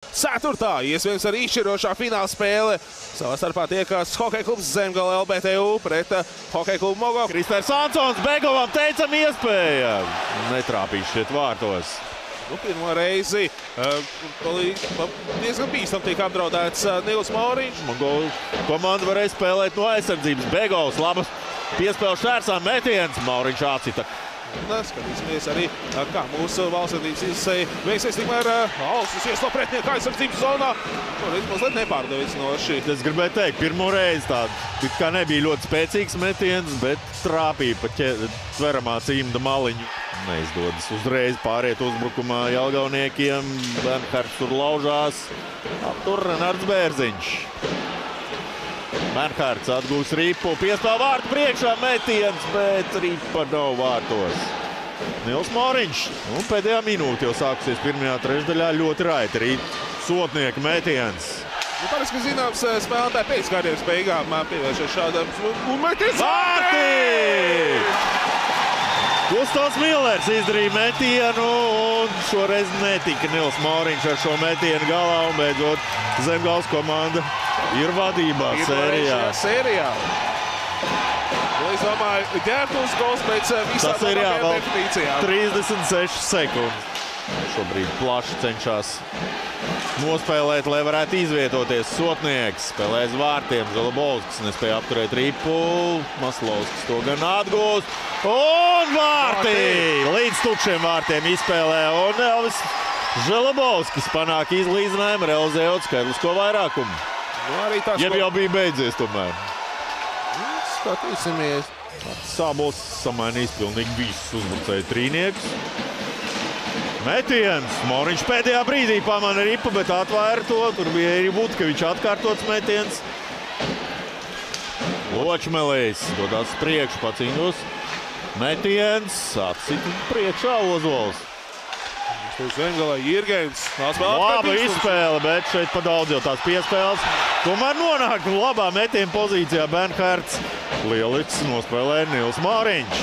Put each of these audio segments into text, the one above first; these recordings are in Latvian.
Ceturtā, iespējams arī izšķirošā fināla spēle. Savā starpā tiekās Hokeja klubs Zemgale LBTU pret Hokeja klubu Mogo. Kristers Ansons Begovam teicam iespēja. Netrāpīs šeit vārtos. Pirmo reizi diezgan bīstam tiek apdraudēts Nils Mauriņš. Mogo komanda varēja spēlēt no aizsardzības. Begovs labas piespēles šķērsām metiens. Mauriņš atcita. Skatīsimies arī, kā mūsu valstsvedības izsēja veiksies tikmēr Alsas ieslo pretnieku aizsardzības zonā. Šoreiz mazliet nepārdevicinoši. Es gribēju teikt, pirmo reizi tāda kā nebija ļoti spēcīgs metiens, bet trāpīja pa tveramā cimda maliņu. Neizdodas uzreiz pāriet uzbrukumā Jelgavniekiem. Bernhards tur laužās. Aptur Renards Bērziņš. Bernhards atgūs ripu, piespēl vārtu priekšā metiens, bet ripa nav vārtos. Nils Mauriņš. Un pēdējā minūte jau sākusies pirmajā trešdaļā ļoti raiti. Rīt sotnieka metiens. Parasti, ka zināms, spēlētāji pēc karjeras beigām pievēršas šādam metiens. Vārti! Gustavs Millers izdarīja metienu, un šoreiz netika Nils Mauriņš ar šo metienu galā, un beidzot Zemgales komanda ir vadībā sērijā. Es domāju, ģērbtums gols pēc visām labākajām definīcijām. 36 sekundes. Šobrīd plaši cenšas nospēlēt, lai varētu izvietoties sotnieks. Spēlēs vārtiem. Žalabovskis nespēja apturēt ripu. Maslovskis to gan atgūst. Un vārti! Līdz tukšiem vārtiem izspēlē. Un Elvis Žalabovskis panāk izlīdzinājumu, realizējot skaidrisko vairākumu. Jeb jau bija beidzies tomēr. Skatīsimies. Sābols samainījis pilnīgi visus uzbrucēju trīniekus. Metiens. Mauriņš pēdējā brīdī pamana ripu, bet atvēra to. Tur bija arī Vutkevičs atkārtots metiens. Ločmelējs dodās priekšu paciņos. Metiens. Atcita priekšā Ozols. Zemgalē Jirgens. Laba izspēle, bet šeit pa daudz jau tās piespēles. Tomēr nonāk labā metiena pozīcijā Bernhards. Lielicis nospēlē Nils Mauriņš.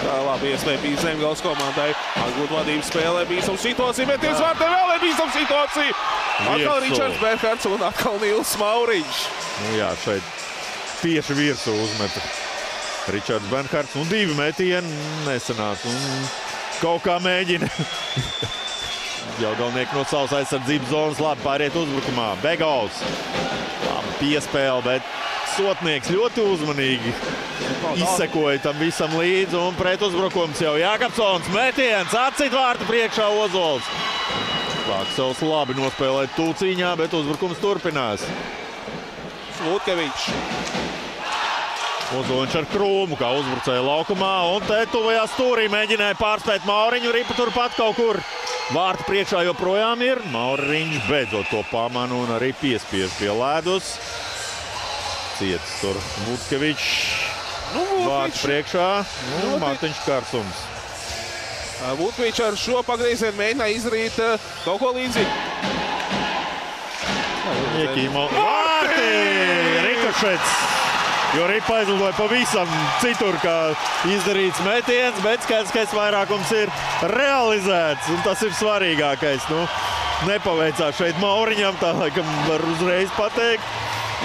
Tā labi iespēja bija Zemgales komandai. Atgūt vadības spēlē bīstam situācija, metiens vārtē vēl ir bīstam situācija. Atkal Ričards Bernhards un atkal Nils Mauriņš. Nu jā, šeit tieši virsū uzmeta Ričards Bernhards. Un divi metieni nesanāca. Un kaut kā mēģina. Jelgavnieki no savas aizsardzības zonas labi pāriet uzbrukumā. Begovs. Labi piespēle, bet sotnieks ļoti uzmanīgi izsekoja tam visam līdzi. Un pret uzbrukums jau Jākapsons metiens. Atcīt vārtu priekšā Ozols. Vaksels labi nospēlēt tūcīņā, bet uzbrukums turpinās. Vutkevičs. Ozoliņš ar krūmu, kā uzbrucēja laukumā, un te tuvajā stūrī mēģināja pārspēt Mauriņu, ripa turpat kaut kur. Vārtu priekšā joprojām ir. Mauriņš beidzot to pamanu un arī piespiež pie ledus. Cietis tur Vutkevičs. Vārtu priekšā. Mārtiņš Karsums. Vutkevičs ar šo pagriezienu mēģināja izdarīt kaut ko līdzīgi. Vārti! Rikošets! Jo ripa aizlidoja pavisam citur, kā izdarīts metiens, bet skaidrs vairākums ir realizēts, un tas ir svarīgākais. Nu, nepaveicās šeit Mauriņam, tā laikam var uzreiz pateikt.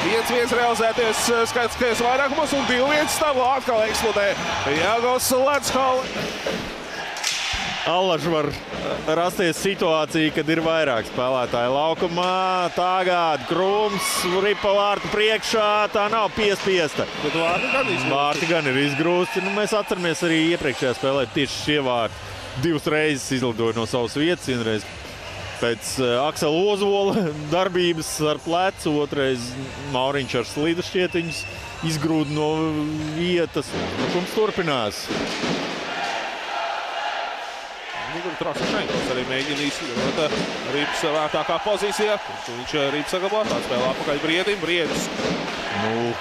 1-1 realizēties skaidrs vairākumos, un 2-1 stāvā atkal eksplodē Jelgavas ledushalli. Allaž var rasties situācija, kad ir vairāk spēlētāji laukumā. Tagad Krūms, ripa vārtu priekšā, tā nav piespiesta. Bet vārti gan ir izgrūsti. Nu, mēs atceramies arī iepriekšējā spēlē tieši šie vārti. Divas reizes izlidoja no savas vietas. Vienreiz pēc Aksela Ozola darbības ar plecu, otrais Mauriņš ar slidu šķietiņus izgrūda no vietas. Brukums turpinās. Trasašenkovs arī mēģina izsļot ripas vērtākā pozīcijā. Viņš ripas saglabā, tā spēlē apakaļ Briedim. Briedis. Nu,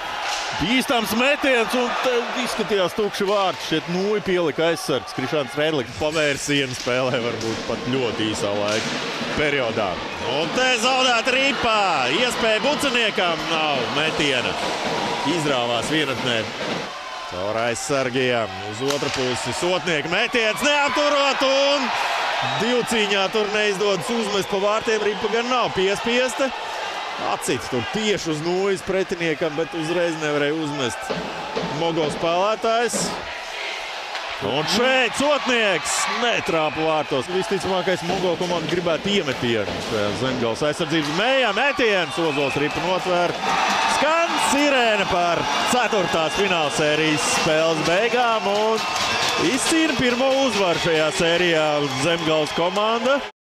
bīstams metiens un te izskatījās tukši vārti. Šeit Nūji pielika aizsargs. Krišāns Rēdliks pavērsienu spēlē varbūt pat ļoti īsā laika periodā. Un te zaudēt ripa. Iespēja Buciniekam nav metiena. Izrāvās vienatnē. Caur aizsargiem uz otru pusi sotnieku metiens neapturot un Divcīņā tur neizdodas uzmest pa vārtiem, ripa gan nav piespiesta. Acīts tur tieši uz nūjas pretiniekam, bet uzreiz nevarēja uzmest Mogo spēlētājs. Un šeit Sotnieks netrāpa vārtos. Visticamākais Mogo komanda gribētu iemetienu. Zemgales aizsardzības mējā metiens, Ozols ripa notvēr. Skan sirēna par 4. finālsērijas spēles beigām un izcīna pirmo uzvaru šajā sērijā Zemgales komanda.